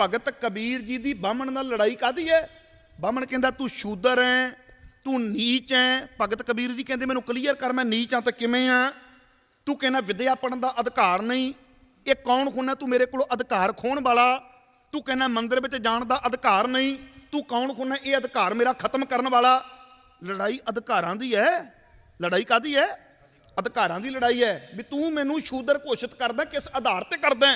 भगत कबीर जी की बामण नाल लड़ाई काहदी है? बामण कहता तू शूदर है, तू नीच है। भगत कबीर जी कहते मैनू क्लीयर कर, मैं नीच हाँ तो किवें हाँ? तू कहना विद्या पढ़न का अधिकार नहीं, ये कौन खुना तू मेरे को अधिकार खोण वाला? तू कहना मंदिर में जाण का अधिकार नहीं, तू कौन खुना ये अधिकार मेरा खत्म करने वाला? लड़ाई अधिकारां दी है। लड़ाई काहदी है? अधिकारां दी लड़ाई है। भी तू मैनू शूदर घोषित करदा, किस आधार ते करदा?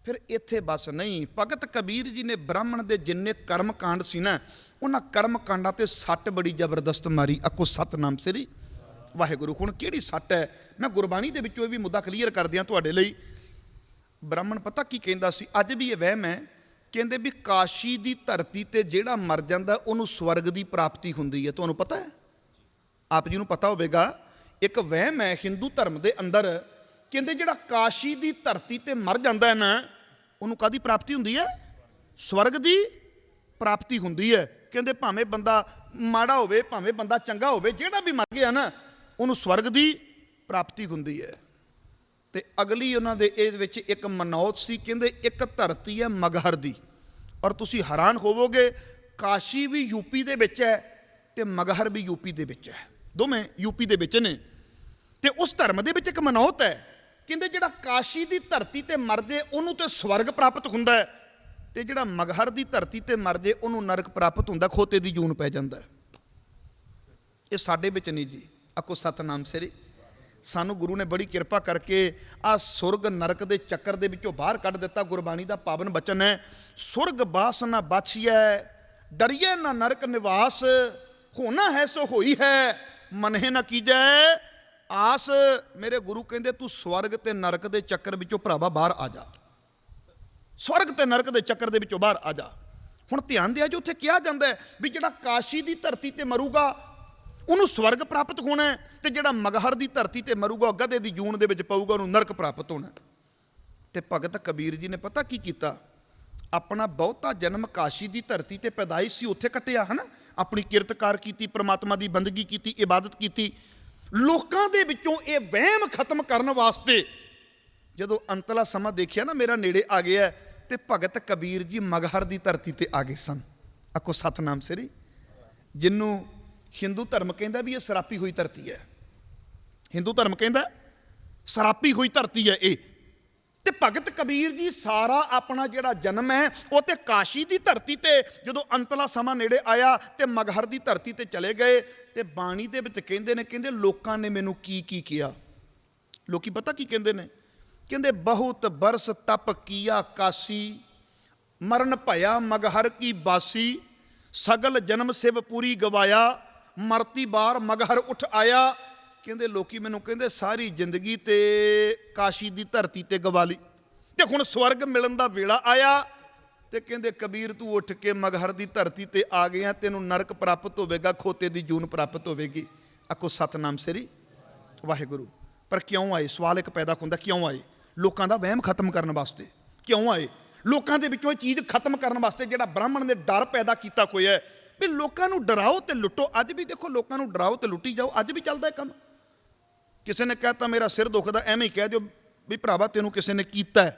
फिर इत्थे बस नहीं, भगत कबीर जी ने ब्राह्मण के जिन्ने कर्म कांड सी ना, उन्हां कर्म कांडां ते सੱਟ बड़ी जबरदस्त मारी। आखो सतनाम श्री वाहिगुरू। हुण किहड़ी सੱਟ है? मैं गुरबाणी दे विचों भी मुद्दा क्लीयर कर दियां तुहाडे लई। ब्राह्मण पता की कहंदा सी, अज भी ये वहम है, कहंदे भी काशी की धरती ते जिहड़ा मर जांदा उहनूं स्वर्ग की प्राप्ति हुंदी है। तुहानूं पता है? आप जी नूं पता होवेगा। एक वहम है हिंदू धर्म के अंदर, कहंदे जिहड़ा काशी की धरती ते मर जांदा है ना, उहनूं काहदी प्राप्ति हुंदी है? स्वर्ग की प्राप्ति हुंदी है। कहंदे भावें बंदा माड़ा होवे, भावें बंदा चंगा होवे, जिहड़ा भी मर गया ना, उहनूं स्वर्ग की प्राप्ति हुंदी है। ते अगली उन्हां दे इस विच एक मनौत सी, कहंदे एक धरती है मगहर दी। और तुसीं हैरान होवोगे, काशी भी यूपी दे विच है ते मगहर भी यूपी दे विच है, दोवें यूपी दे विच ने। ते उस धर्म दे विच एक मनौत है, कहंदे जिहड़ा काशी की धरती ते मर जे उहनूं ते स्वर्ग प्राप्त हुंदा है, ते जिहड़ा मगहर की धरती ते मर जे उहनूं नरक प्राप्त हुंदा, खोते दी जून पै जांदा। ये साडे विच नहीं जी। आखो सतनाम श्री। सानू गुरु ने बड़ी किरपा करके आ सुरग नरक के चक्कर दे विचों बाहर कढ़ दिता। गुरबाणी का पावन बचन है, सुरग बास ना बाछिए, डरिए ना नरक निवास, होना है सो होई है, मनहे ना कीजै आस। मेरे गुरु कहंदे तू स्वर्ग ते नरक के चक्कर विचों भरावा बाहर आ जा, स्वर्ग ते नरक के चक्कर दे विचों बाहर आ जा। हुण ध्यान दिया जो उत्थे कहा जाता है भी जिहड़ा काशी की धरती ते मरूगा उन्होंने स्वर्ग प्राप्त होना है, तो जिहड़ा मगहर की धरती ते मरूगा गधे की जून दे विच पऊगा, उन्होंने नरक प्राप्त होना। तो भगत कबीर जी ने पता की कीता, अपना बहुता जन्म काशी की धरती ते पैदाइश सी उत्थे कटिया है ना, अपनी किरतकार की, परमात्मा की बंदगी की, इबादत की। लोकां दे विचों ये वहम खत्म करने वास्ते जदों अंतला समा देखिया ना मेरा नेड़े आ गया, तो भगत कबीर जी मगहर की धरती ते आ गए सन। आखो सतनाम श्री। जिन्हों हिंदू धर्म कहता भी ये सरापी हुई धरती है, हिंदू धर्म कहता सरापी हुई धरती है ये। ते भगत कबीर जी सारा अपना जिहड़ा जन्म है वो तो काशी की धरती ते जदों अंतला समा नेड़े आया तो मगहर की धरती ते चले गए। तो बाणी दे विच कहंदे ने, कहंदे लोकां ने मैनू की किया। लोकी पता की कहंदे ने? कहंदे बहुत बरस तप किया काशी, मरण भया मगहर की बासी, सगल जन्म शिवपुरी गवाया, मरती बार मगहर उठ आया। कहंदे लोकी मैनू कहंदे सारी जिंदगी ते काशी की धरती ते गवा ली, ते हुण स्वर्ग मिलन दा वेला आया। ते कहंदे कबीर तू उठ के मगहर की धरती ते आ गया, तेनू नरक प्राप्त होवेगा, खोते की जून प्राप्त होवेगी। आखो सतनाम श्री वाहिगुरू। पर क्यों आए? सवाल एक पैदा होंदा, क्यों आए? लोकां दा वहम खत्म करने वास्ते क्यों आए? लोकां दे विचों चीज़ खत्म करने वास्ते जिहड़ा ब्राह्मण ने डर पैदा किया होया है भी लोकां नू डराओ तो लुटो। अज भी देखो लोकां नू डराओ तो लुटी जाओ, अज भी चलदा है काम। किसी ने कहता मेरा सिर दुखदा, एवें ही कह दो भी भरावा तेनू किसी ने कीता है,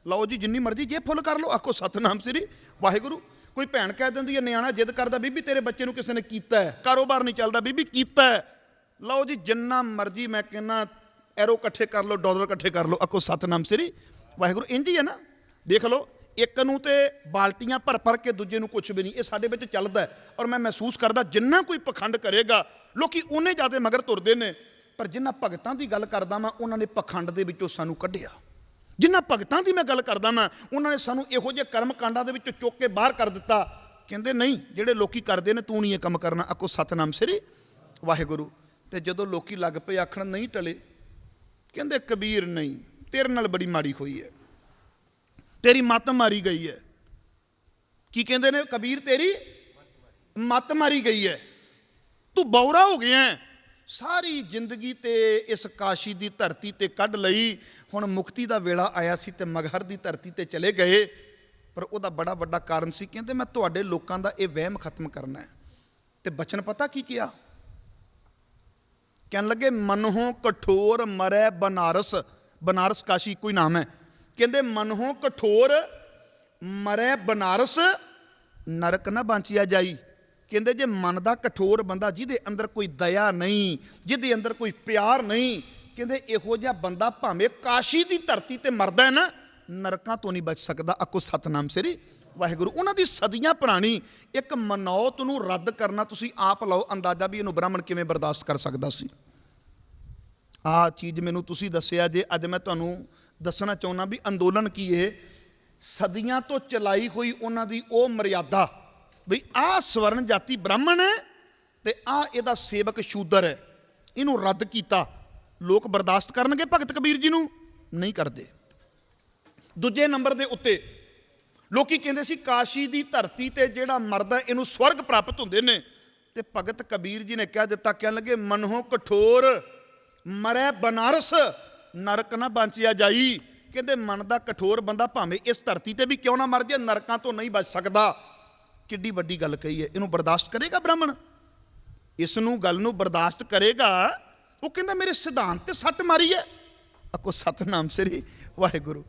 लो जी जिन्नी मर्जी जे फुल कर लो। आखो सतनाम श्री वाहिगुरू। कोई भैन कह दिंदी है, नियाणा जिद करदा बीबी तेरे बच्चे नू किसी ने कीता है, कारोबार नहीं चलदा बीबी कीता है, लो जी जिन्ना मर्जी मैं कहना एरो कट्ठे कर लो, डॉलर कट्ठे कर लो। आखो सतनाम श्री वाहिगुरू। इंज ही है ना, देख लो एक नूं ते बाल्टियां भर भर के दूजे नूं कुछ भी नहीं, ये साडे विच चलदा है। और मैं महसूस करदा जिन्ना कोई पखंड करेगा लोकी उन्ने ज़्यादा मगर तुरदे ने, पर जिन्ना भगतां दी गल करदा मैं उन्हां ने पखंड दे विचों सानू कढिया। जिन्ना भगतां दी मैं गल करदा मैं उन्हां ने सानू इहो जिहे कर्म कांडां दे विचों चुक के बाहर कर दिता। कहंदे नहीं जिहड़े लोकी करदे ने तू नहीं ये काम करना। आखो सतनाम श्री वाहिगुरू। ते जदों लोकी लग पे आखण नहीं टले, कहंदे कबीर नहीं तेरे नाल बड़ी माड़ी हुई है, तेरी मत मारी गई है। की कहंदे ने? कबीर तेरी मत मारी गई है, तू बौरा हो गया है, सारी जिंदगी ते इस काशी की धरती ते कढ़ लई, हुण मुक्ति का वेला आया सी ते मगहर की धरती ते चले गए। पर उहदा बड़ा वड्डा कारण सी, कहंदे मैं तुहाडे लोकां दा इह वहम खत्म करना है। ते बचन पता की किया? कहन लगे मनहों कठोर मरै बनारस, बनारस काशी कोई नाम है। कहंदे मनहों कठोर ਮਰੈ ਬਨਾਰਸ ਨਰਕ ਨਾ ਬਾਂਚਿਆ ਜਾਈ। ਕਹਿੰਦੇ ਜੇ ਮਨ ਦਾ ਕਠੋਰ ਬੰਦਾ, ਜਿਹਦੇ ਅੰਦਰ ਕੋਈ ਦਇਆ ਨਹੀਂ, ਜਿਹਦੇ ਅੰਦਰ ਕੋਈ ਪਿਆਰ ਨਹੀਂ, ਕਹਿੰਦੇ ਇਹੋ ਜਿਹਾ ਬੰਦਾ ਭਾਵੇਂ ਕਾਸ਼ੀ ਦੀ ਧਰਤੀ ਤੇ ਮਰਦਾ ਹੈ ਨਾ, ਨਰਕਾਂ ਤੋਂ ਨਹੀਂ ਬਚ ਸਕਦਾ। ਆਖੋ ਸਤਨਾਮ ਸ੍ਰੀ ਵਾਹਿਗੁਰੂ। ਉਹਨਾਂ ਦੀ ਸਦੀਆਂ ਪੁਰਾਣੀ ਇੱਕ ਮਨੌਤ ਨੂੰ ਰੱਦ ਕਰਨਾ, ਤੁਸੀਂ ਆਪ ਲਾਓ ਅੰਦਾਜ਼ਾ ਵੀ ਇਹਨੂੰ ਬ੍ਰਾਹਮਣ ਕਿਵੇਂ ਬਰਦਾਸ਼ਤ ਕਰ ਸਕਦਾ ਸੀ। ਆਹ ਚੀਜ਼ ਮੈਨੂੰ ਤੁਸੀਂ ਦੱਸਿਆ ਜੇ, ਅੱਜ ਮੈਂ ਤੁਹਾਨੂੰ ਦੱਸਣਾ ਚਾਹੁੰਦਾ ਵੀ ਅੰਦੋਲਨ ਕੀ ਇਹ ਸਦੀਆਂ ਤੋਂ ਚਲਾਈ ਹੋਈ ਉਹਨਾਂ ਦੀ ਉਹ ਮਰਿਆਦਾ ਵੀ ਆਹ ਸਵਰਨ ਜਾਤੀ ਬ੍ਰਾਹਮਣ ਹੈ ਤੇ ਆਹ ਇਹਦਾ ਸੇਵਕ ਸ਼ੂਦਰ ਹੈ, ਇਹਨੂੰ ਰੱਦ ਕੀਤਾ। ਲੋਕ ਬਰਦਾਸ਼ਤ ਕਰਨਗੇ ਭਗਤ ਕਬੀਰ ਜੀ ਨੂੰ? ਨਹੀਂ ਕਰਦੇ। ਦੂਜੇ ਨੰਬਰ ਦੇ ਉੱਤੇ ਲੋਕੀ ਕਹਿੰਦੇ ਸੀ ਕਾਸ਼ੀ ਦੀ ਧਰਤੀ ਤੇ ਜਿਹੜਾ ਮਰਦਾ ਇਹਨੂੰ ਸਵਰਗ ਪ੍ਰਾਪਤ ਹੁੰਦੇ ਨੇ, ਤੇ ਭਗਤ ਕਬੀਰ ਜੀ ਨੇ ਕਹਿ ਦਿੱਤਾ, ਕਹਿਣ ਲੱਗੇ ਮਨਹੁ ਕਠੋਰ ਮਰੈ ਬਨਾਰਸ ਨਰਕ ਨਾ ਬਾਂਚਿਆ ਜਾਈ। ਕਹਿੰਦੇ ਮਨ ਦਾ ਕਠੋਰ ਬੰਦਾ ਭਾਵੇਂ ਇਸ ਧਰਤੀ ਤੇ ਵੀ ਕਿਉਂ ਨਾ ਮਰ ਜਾਏ, ਨਰਕਾਂ ਤੋਂ ਨਹੀਂ ਬਚ ਸਕਦਾ। ਕਿੱਡੀ ਵੱਡੀ ਗੱਲ ਕਹੀ ਹੈ। ਇਹਨੂੰ ਬਰਦਾਸ਼ਤ ਕਰੇਗਾ ਬ੍ਰਾਹਮਣ? ਇਸ ਨੂੰ ਗੱਲ ਨੂੰ ਬਰਦਾਸ਼ਤ ਕਰੇਗਾ? ਉਹ ਕਹਿੰਦਾ ਮੇਰੇ ਸਿਧਾਂਤ ਤੇ ਸੱਟ ਮਾਰੀ ਹੈ। ਆਖੋ ਸਤਨਾਮ ਸ੍ਰੀ ਵਾਹਿਗੁਰੂ।